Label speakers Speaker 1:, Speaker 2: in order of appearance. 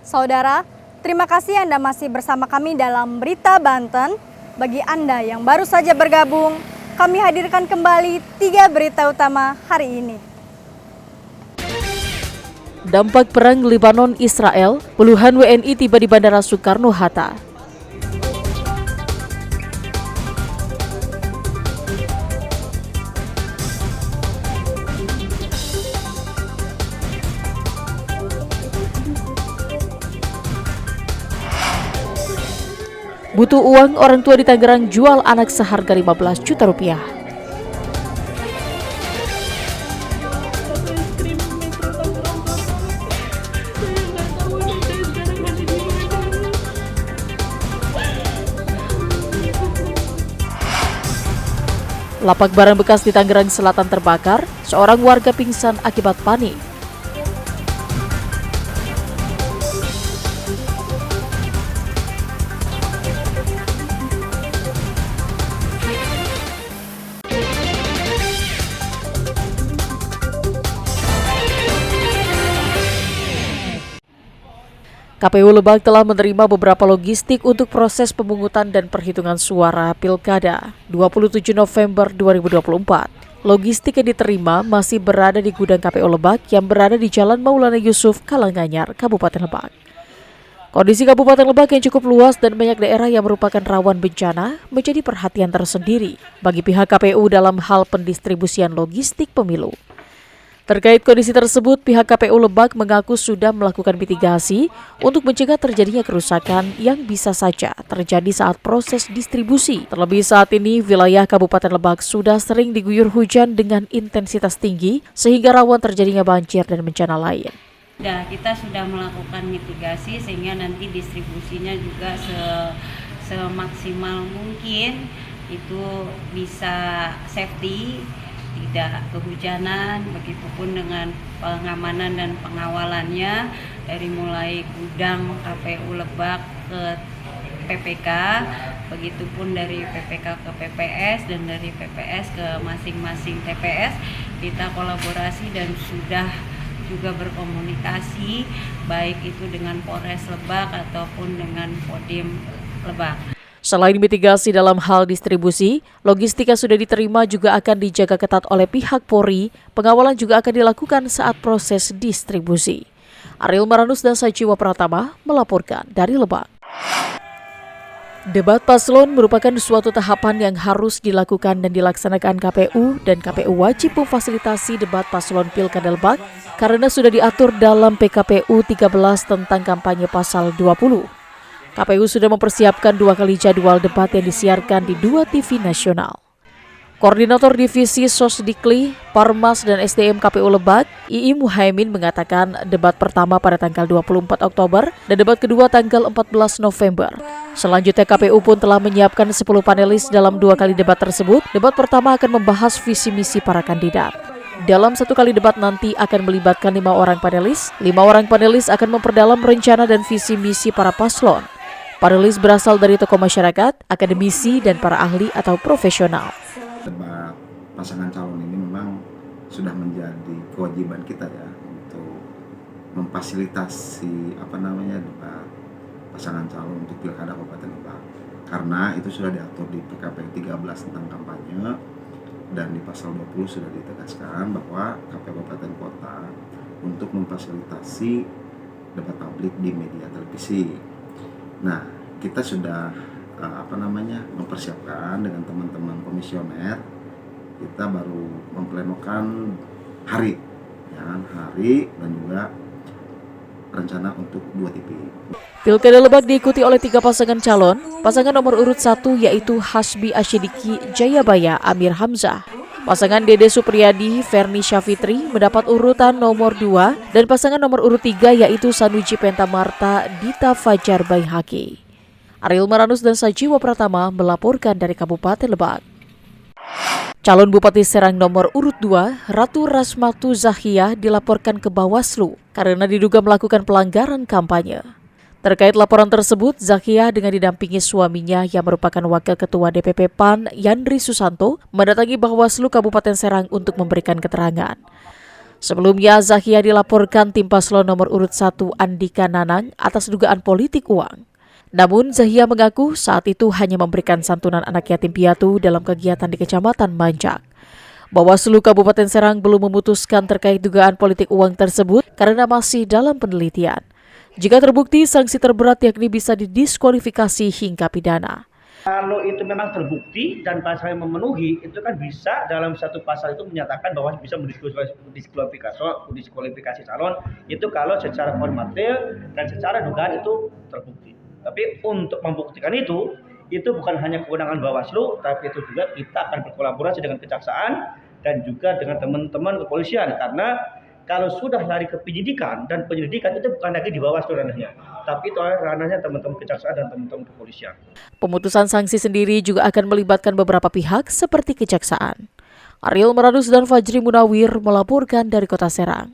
Speaker 1: Saudara, terima kasih Anda masih bersama kami dalam Berita Banten. Bagi Anda yang baru saja bergabung, kami hadirkan kembali 3 berita utama hari ini.
Speaker 2: Dampak perang Lebanon-Israel, puluhan WNI tiba di Bandara Soekarno-Hatta. Butuh uang, orang tua di Tangerang jual anak seharga 15 juta rupiah. Lapak barang bekas di Tangerang Selatan terbakar, seorang warga pingsan akibat panik. KPU Lebak telah menerima beberapa logistik untuk proses pemungutan dan perhitungan suara Pilkada 27 November 2024. Logistik yang diterima masih berada di gudang KPU Lebak yang berada di Jalan Maulana Yusuf, Karanganyar, Kabupaten Lebak. Kondisi Kabupaten Lebak yang cukup luas dan banyak daerah yang merupakan rawan bencana menjadi perhatian tersendiri bagi pihak KPU dalam hal pendistribusian logistik pemilu. Terkait kondisi tersebut, pihak KPU Lebak mengaku sudah melakukan mitigasi untuk mencegah terjadinya kerusakan yang bisa saja terjadi saat proses distribusi. Terlebih saat ini, wilayah Kabupaten Lebak sudah sering diguyur hujan dengan intensitas tinggi sehingga rawan terjadinya banjir dan bencana lain.
Speaker 3: Kita sudah melakukan mitigasi sehingga nanti distribusinya juga semaksimal mungkin itu bisa safety, tidak kehujanan, begitupun dengan pengamanan dan pengawalannya dari mulai gudang KPU Lebak ke PPK, begitupun dari PPK ke PPS dan dari PPS ke masing-masing TPS. Kita kolaborasi dan sudah juga berkomunikasi baik itu dengan Polres Lebak ataupun dengan Kodim Lebak.
Speaker 2: Selain mitigasi dalam hal distribusi, logistik yang sudah diterima juga akan dijaga ketat oleh pihak Polri. Pengawalan juga akan dilakukan saat proses distribusi. Ariel Maranus dan Sajiwa Pratama melaporkan dari Lebak. Debat paslon merupakan suatu tahapan yang harus dilakukan dan dilaksanakan KPU, dan KPU wajib memfasilitasi debat paslon Pilkada Lebak karena sudah diatur dalam PKPU 13 tentang kampanye pasal 20. KPU sudah mempersiapkan 2 kali jadwal debat yang disiarkan di 2 TV nasional. Koordinator Divisi Sosdikli, Parmas, dan SDM KPU Lebak, II Muhaimin mengatakan debat pertama pada tanggal 24 Oktober dan debat kedua tanggal 14 November. Selanjutnya KPU pun telah menyiapkan 10 panelis dalam 2 kali debat tersebut. Debat pertama akan membahas visi misi para kandidat. Dalam 1 kali debat nanti akan melibatkan 5 orang panelis. 5 orang panelis akan memperdalam rencana dan visi misi para paslon. Panelis berasal dari tokoh masyarakat, akademisi, dan para ahli atau profesional.
Speaker 4: Debat pasangan calon ini memang sudah menjadi kewajiban kita ya untuk memfasilitasi debat pasangan calon untuk Pilkada Kabupaten Lebak. Karena itu sudah diatur di PKPU 13 tentang kampanye dan di pasal 20 sudah ditegaskan bahwa KPU Kabupaten Kota untuk memfasilitasi debat publik di media televisi. Nah, kita sudah mempersiapkan dengan teman-teman komisioner. Kita baru memplenokan hari dan juga rencana untuk 2 TV.
Speaker 2: Pilkada Lebak diikuti oleh 3 pasangan calon. Pasangan nomor urut 1 yaitu Hasbi Asyidiki Jayabaya Amir Hamzah. Pasangan Dede Supriyadi Ferni Syafitri mendapat urutan nomor 2 dan pasangan nomor urut 3 yaitu Sanuji Pentamarta Dita Fajar Baihaki. Ariel Maranus dan Sajiwa Pratama melaporkan dari Kabupaten Lebak. Calon Bupati Serang nomor urut 2, Ratu Rasmatu Zahia dilaporkan ke Bawaslu karena diduga melakukan pelanggaran kampanye. Terkait laporan tersebut, Zakia dengan didampingi suaminya yang merupakan Wakil Ketua DPP PAN, Yandri Susanto, mendatangi Bawaslu Kabupaten Serang untuk memberikan keterangan. Sebelumnya, Zahia dilaporkan tim paslon nomor urut 1 Andika Nanang atas dugaan politik uang. Namun, Zahia mengaku saat itu hanya memberikan santunan anak yatim piatu dalam kegiatan di Kecamatan Mancak. Bawaslu Kabupaten Serang belum memutuskan terkait dugaan politik uang tersebut karena masih dalam penelitian. Jika terbukti, sanksi terberat yakni bisa didiskualifikasi hingga pidana.
Speaker 5: Kalau itu memang terbukti dan pasalnya memenuhi, itu kan bisa dalam satu pasal itu menyatakan bahwa bisa mendiskualifikasi calon itu kalau secara formatil dan secara dugaan itu terbukti. Tapi untuk membuktikan itu bukan hanya kewenangan Bawaslu, tapi itu juga kita akan berkolaborasi dengan Kejaksaan dan juga dengan teman-teman kepolisian, karena kalau sudah lari ke penyidikan dan penyelidikan itu bukan lagi di Bawaslu ranahnya, tapi itu ranahnya teman-teman Kejaksaan dan teman-teman kepolisian.
Speaker 2: Pemutusan sanksi sendiri juga akan melibatkan beberapa pihak seperti Kejaksaan. Ariel Meradus dan Fajri Munawir melaporkan dari Kota Serang.